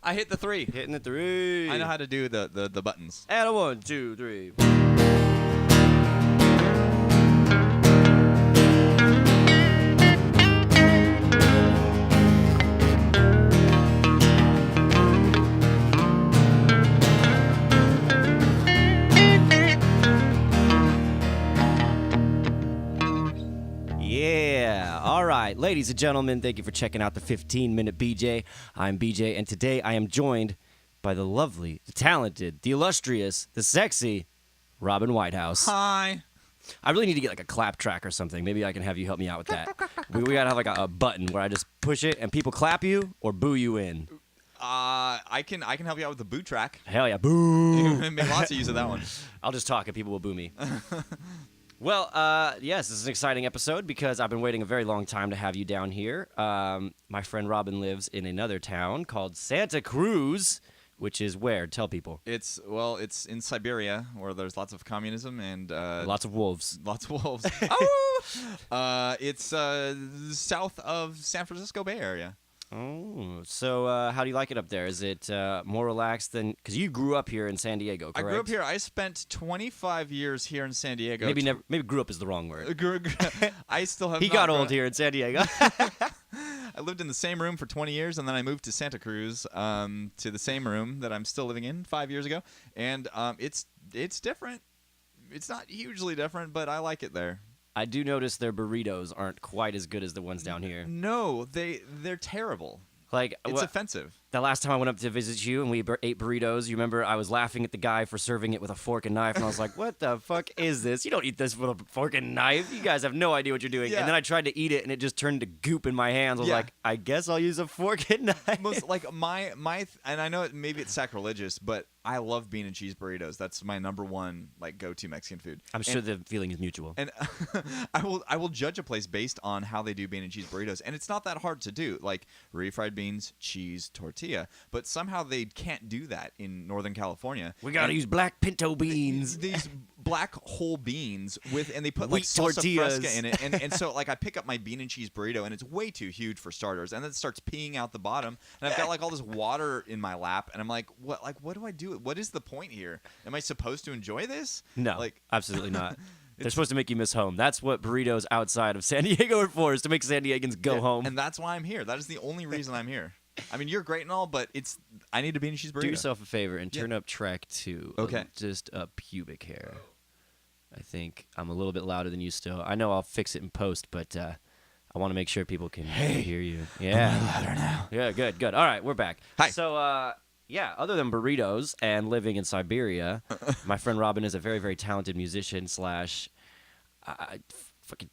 I hit the 3. Hitting the 3. I know how to do the buttons. And a 1, 2, 3. Yeah. All right. Ladies and gentlemen, thank you for checking out the 15-Minute BJ. I'm BJ, and today I am joined by the lovely, the talented, the illustrious, the sexy Robin Whitehouse. Hi. I really need to get like a clap track or something. Maybe I can have you help me out with that. we gotta have like a button where I just push it and people clap you or boo you in. I can help you out with the boot track. Hell yeah, boo! Make lots of use of that one. I'll just talk and people will boo me. Well, yes, this is an exciting episode because I've been waiting a very long time to have you down here. My friend Robin lives in another town called Santa Cruz, which is where? Tell people. It's in Siberia where there's lots of communism and Lots of wolves. Lots of wolves. It's south of San Francisco Bay Area. Oh, so how do you like it up there? Is it more relaxed than... Because you grew up here in San Diego, correct? I grew up here. I spent 25 years here in San Diego. Maybe grew up is the wrong word. I still have He got old here in San Diego. I lived in the same room for 20 years, and then I moved to Santa Cruz to the same room that I'm still living in 5 years ago. And it's different. It's not hugely different, but I like it there. I do notice their burritos aren't quite as good as the ones down here. No, they're terrible. Like it's offensive. The last time I went up to visit you and we ate burritos, you remember I was laughing at the guy for serving it with a fork and knife, and I was like, what the fuck is this? You don't eat this with a fork and knife. You guys have no idea what you're doing. Yeah. And then I tried to eat it, and it just turned to goop in my hands. I was like, I guess I'll use a fork and knife. And I know maybe it's sacrilegious, but I love bean and cheese burritos. That's my number one go-to Mexican food. I'm sure the feeling is mutual. And I will judge a place based on how they do bean and cheese burritos, and it's not that hard to do. Like refried beans, cheese, tortilla, but somehow they can't do that in Northern California. We gotta use black pinto beans. These black whole beans and they put wheat salsa tortillas fresca in it, and so I pick up my bean and cheese burrito, and it's way too huge for starters, and then it starts peeing out the bottom, and I've got all this water in my lap, and I'm like, what do I do? What is the point here? Am I supposed to enjoy this? No, absolutely not. They're supposed to make you miss home. That's what burritos outside of San Diego are for, is to make San Diegans go home. And that's why I'm here. That is the only reason I'm here. I mean, you're great and all, but I need a bean and cheese burrito. Do yourself a favor and turn up track 2. Okay. Just a pubic hair. I think I'm a little bit louder than you still. I know I'll fix it in post, but I want to make sure people can hear you. Yeah. I'm louder now. Yeah, good. All right, we're back. Hi. So, yeah, other than burritos and living in Siberia, my friend Robin is a very, very talented musician / fucking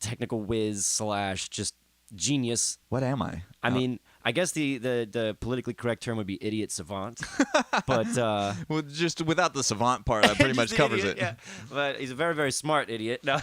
technical whiz / just genius. What am I? I mean, I guess the politically correct term would be idiot savant, but well, just without the savant part, that pretty much covers idiot, it. Yeah. But he's a very, very smart idiot. No.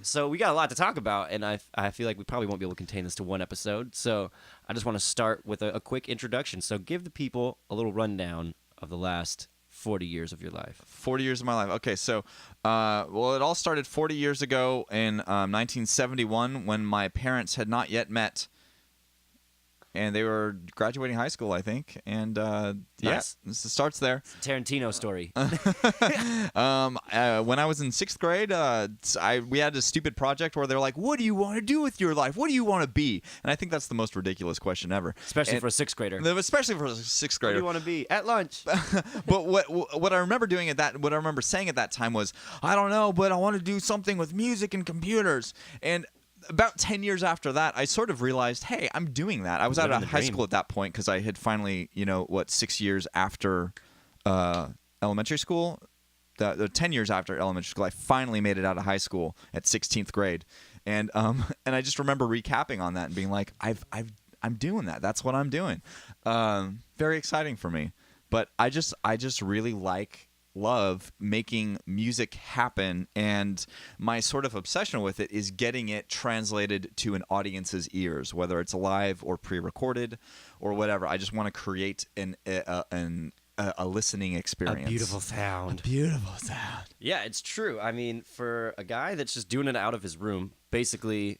So we got a lot to talk about, and I feel like we probably won't be able to contain this to one episode. So I just want to start with a quick introduction. So give the people a little rundown of the last 40 years of your life. 40 years of my life. Okay, so, it all started 40 years ago in 1971 when my parents had not yet met. And they were graduating high school, I think. And, Nice. this starts there. It's a Tarantino story. When I was in 6th grade, we had a stupid project where they're like, what do you want to do with your life? What do you want to be? And I think that's the most ridiculous question ever. Especially for a 6th grader. Especially for a 6th grader. What do you want to be? At lunch. But what I remember doing what I remember saying at that time was, I don't know, but I want to do something with music and computers. And about 10 years after that, I sort of realized, hey, I'm doing that. I was out of high school at that point because I had finally, 6 years after elementary school, 10 years after elementary school, I finally made it out of high school at 16th grade. And I just remember recapping on that and being like, I'm doing that. That's what I'm doing. Very exciting for me. But I just really love making music happen, and my sort of obsession with it is getting it translated to an audience's ears, whether it's live or pre-recorded or whatever. I just want to create a listening experience. A beautiful sound. Yeah, it's true. I mean, for a guy that's just doing it out of his room, basically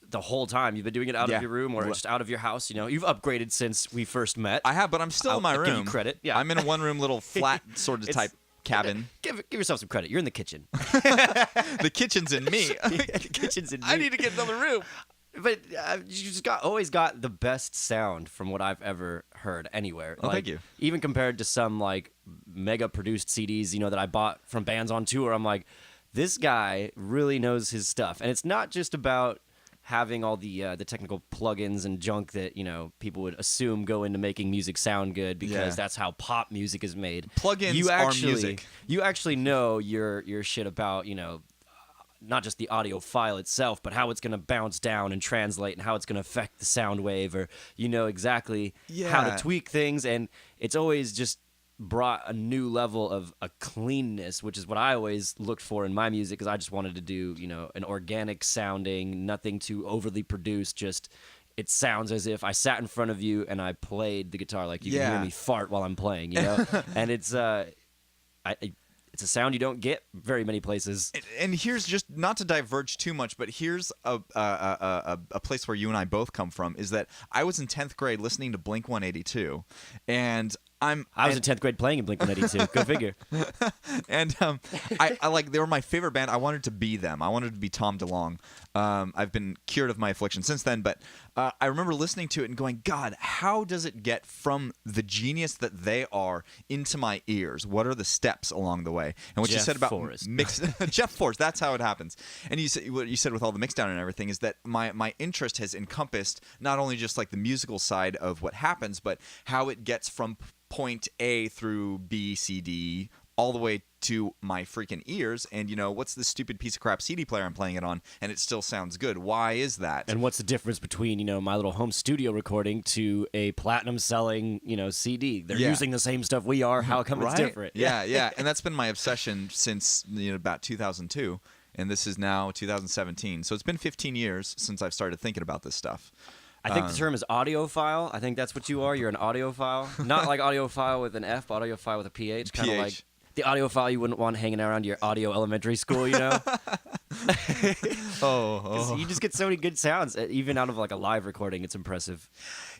the whole time. You've been doing it out Yeah. of your room or just out of your house. You know, you've upgraded since we first met. I have, but I'm still in my I'll room. give you credit. Yeah. I'm in a one-room little flat sort of type cabin. Give yourself some credit. You're in the kitchen. The kitchen's in me. The kitchen's in I me. need to get another room. But you just always got the best sound from what I've ever heard anywhere. Oh, thank you. Even compared to some like mega produced CDs, you know, that I bought from bands on tour, I'm like, this guy really knows his stuff. And it's not just about having all the technical plugins and junk that, you know, people would assume go into making music sound good because that's how pop music is made. Plugins are music. You actually know your shit about, you know, not just the audio file itself, but how it's going to bounce down and translate and how it's going to affect the sound wave, or you know exactly how to tweak things. And it's always just brought a new level of a cleanness, which is what I always looked for in my music, because I just wanted to do, you know, an organic sounding, nothing too overly produced, just it sounds as if I sat in front of you and I played the guitar. Like you can hear me fart while I'm playing, you know? And it's it's a sound you don't get very many places. And here's, just not to diverge too much, but here's a place where you and I both come from, is that I was in 10th grade listening to Blink-182, and I was in 10th grade playing in Blink-182. Go figure. And I like, they were my favorite band. I wanted to be them. I wanted to be Tom DeLonge. I've been cured of my affliction since then, but I remember listening to it and going, God, how does it get from the genius that they are into my ears? What are the steps along the way? And what you said about Jeff Forrest, that's how it happens. And what you said with all the mixdown and everything is that my interest has encompassed not only just like the musical side of what happens, but how it gets from point A through B, C, D, all the way to my freaking ears. And, you know, what's this stupid piece of crap CD player I'm playing it on, and it still sounds good? Why is that? And what's the difference between, you know, my little home studio recording to a platinum selling, you know, CD? They're using the same stuff we are. How come it's different? Yeah. And that's been my obsession since, you know, about 2002. And this is now 2017. So it's been 15 years since I've started thinking about this stuff. I think the term is audiophile. I think that's what you are. You're an audiophile. Not like audiophile with an F, but audiophile with a PH. Kind of like the audiophile you wouldn't want hanging around your audio elementary school, you know? You just get so many good sounds. Even out of like a live recording, it's impressive.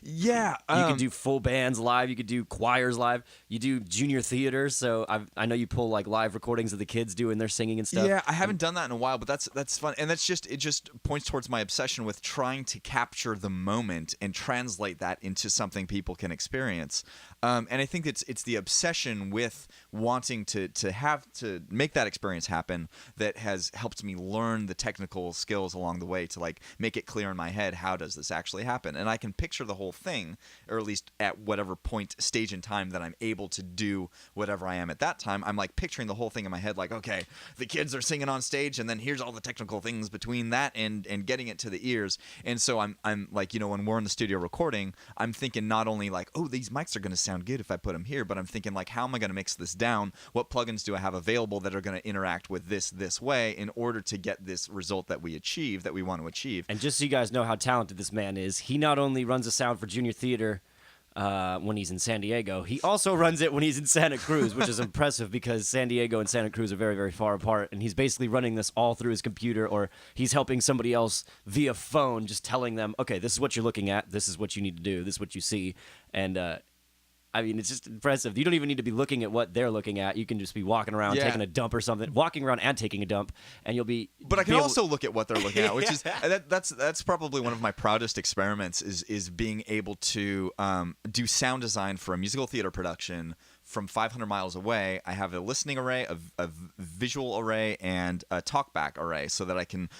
Yeah. You can do full bands live. You could do choirs live. You do junior theater. So I know you pull like live recordings of the kids doing their singing and stuff. Yeah, I haven't done that in a while, but that's fun. And it just points towards my obsession with trying to capture the moment and translate that into something people can experience. And I think it's the obsession with wanting to make that experience happen that has helped me learn the technical skills along the way to like make it clear in my head, how does this actually happen? And I can picture the whole thing, or at least at whatever stage in time that I'm able to do whatever I am at that time. I'm like picturing the whole thing in my head, like, okay, the kids are singing on stage, and then here's all the technical things between that and getting it to the ears. And so I'm like, you know, when we're in the studio recording, I'm thinking not only like, oh, these mics are going to sound good if I put them here, but I'm thinking like, how am I going to mix this down? What plugins do I have available that are going to interact with this way in order to get this result that we want to achieve? And just so you guys know how talented this man is, he not only runs a sound for junior theater when he's in San Diego, he also runs it when he's in Santa Cruz, which is impressive because San Diego and Santa Cruz are very, very far apart, and he's basically running this all through his computer, or he's helping somebody else via phone, just telling them, okay, this is what you're looking at, this is what you need to do, this is what you see. And I mean, it's just impressive. You don't even need to be looking at what they're looking at. You can just be walking around, taking a dump or something, walking around and taking a dump, and you'll be. But I can also look at what they're looking at, which is that's probably one of my proudest experiments is being able to do sound design for a musical theater production from 500 miles away. I have a listening array, a visual array, and a talkback array, so that I can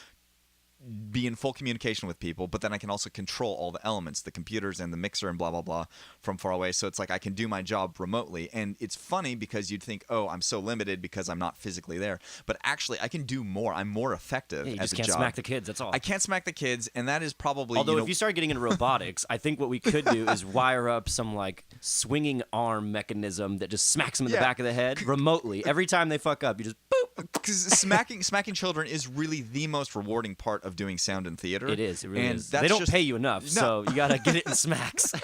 be in full communication with people, but then I can also control all the elements, the computers and the mixer and blah, blah, blah from far away. So it's like I can do my job remotely. And it's funny because you'd think, oh, I'm so limited because I'm not physically there. But actually, I can do more. I'm more effective you as just a can't job. smack the kids, that's all. I can't smack the kids, and that is probably... Although if you start getting into robotics, I think what we could do is wire up some like swinging arm mechanism that just smacks them in the back of the head remotely. Every time they fuck up, you just boop. Because smacking children is really the most rewarding part of doing sound in theater. It is. It really and is. They don't pay you enough, so you got to get it in smacks.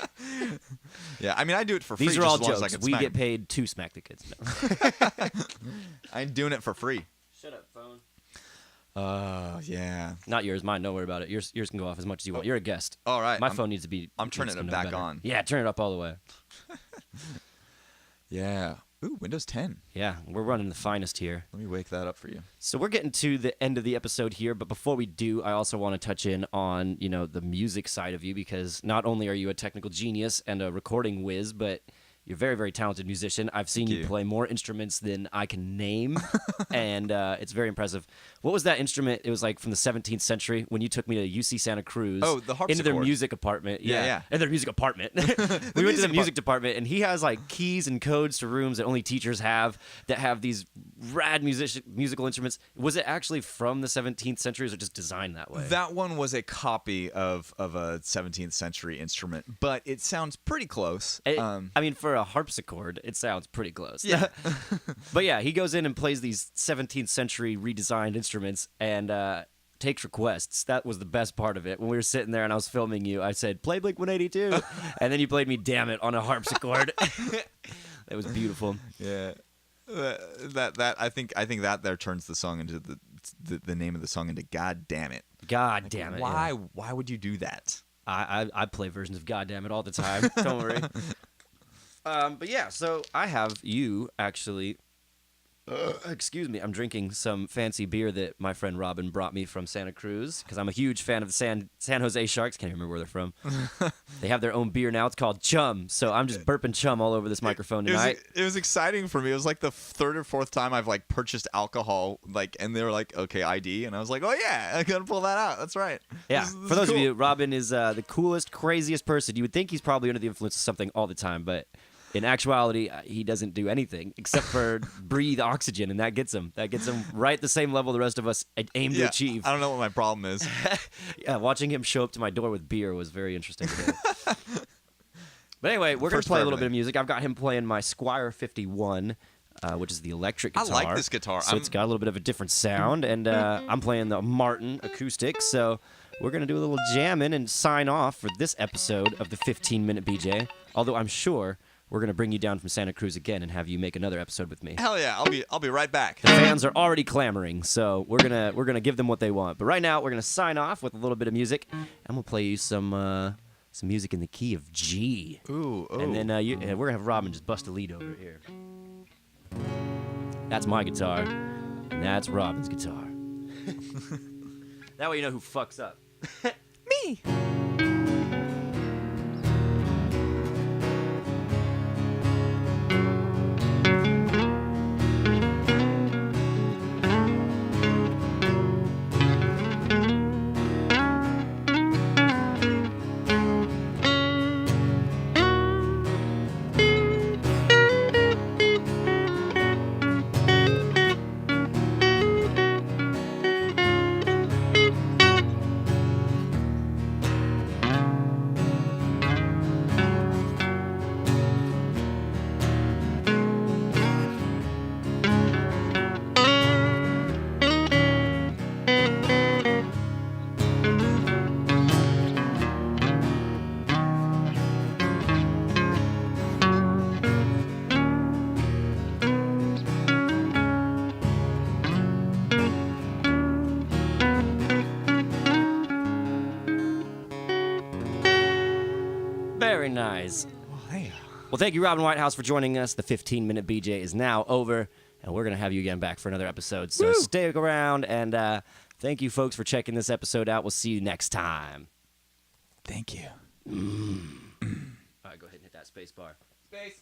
Yeah, I mean, I do it for free. These are all just as long jokes. as I can We smack get them. paid to smack the kids. No. I'm doing it for free. Shut up, phone. Yeah. Not yours, mine. Don't worry about it. Yours can go off as much as you want. You're a guest. All right. My phone needs to be. I'm turning it back on. Yeah, turn it up all the way. Yeah. Ooh, Windows 10. Yeah, we're running the finest here. Let me wake that up for you. So we're getting to the end of the episode here, but before we do, I also want to touch in on, the music side of you, because not only are you a technical genius and a recording whiz, but you're a very, very talented musician. I've seen you play more instruments than I can name, and it's very impressive. What was that instrument? It was like from the 17th century when you took me to UC Santa Cruz. Oh, the harpsichord. Into their music apartment. Yeah. In their music apartment. We went to the music department, and he has like keys and codes to rooms that only teachers have that have these rad musical instruments. Was it actually from the 17th century, or was it just designed that way? That one was a copy of a 17th century instrument, but it sounds pretty close. For a harpsichord, it sounds pretty close. Yeah. But yeah, he goes in and plays these 17th century redesigned instruments and takes requests. That was the best part of it. When we were sitting there and I was filming you, I said, "Play Blink 182," and then you played me "Damn It" on a harpsichord. That was beautiful. Yeah. That I think that there turns the song into the name of the song into "God Damn It." God damn it! Why would you do that? I play versions of "God Damn It" all the time. Don't worry. But yeah, so I have you actually. Excuse me, I'm drinking some fancy beer that my friend Robin brought me from Santa Cruz because I'm a huge fan of the San Jose Sharks. Can't remember where they're from. They have their own beer now. It's called Chum. So I'm just burping Chum all over this microphone tonight. It was exciting for me. It was like the third or fourth time I've like purchased alcohol, and they were like, "Okay, ID," and I was like, "Oh yeah, I gotta pull that out. That's right." Yeah. This For those cool. of you, Robin is the coolest, craziest person. You would think he's probably under the influence of something all the time, but in actuality, he doesn't do anything except for breathe oxygen, and that gets him. That gets him right at the same level the rest of us aim to achieve. I don't know what my problem is. Yeah, watching him show up to my door with beer was very interesting today. But anyway, we're going to play a little bit of music. I've got him playing my Squire 51, which is the electric guitar. I like this guitar. So it's got a little bit of a different sound, and I'm playing the Martin acoustic, so we're going to do a little jamming and sign off for this episode of the 15-Minute BJ, although I'm sure we're going to bring you down from Santa Cruz again and have you make another episode with me. Hell yeah, I'll be right back. The fans are already clamoring, so we're gonna give them what they want. But right now, we're gonna sign off with a little bit of music, and we'll play you some music in the key of G. Ooh. And then we're gonna have Robin just bust a lead over here. That's my guitar, and that's Robin's guitar. That way you know who fucks up. Me. Very nice. Hey. Well, thank you, Robin Whitehouse, for joining us. The 15-Minute BJ is now over, and we're going to have you again back for another episode. So stick around, and thank you, folks, for checking this episode out. We'll see you next time. Thank you. All right, go ahead and hit that space bar. Space.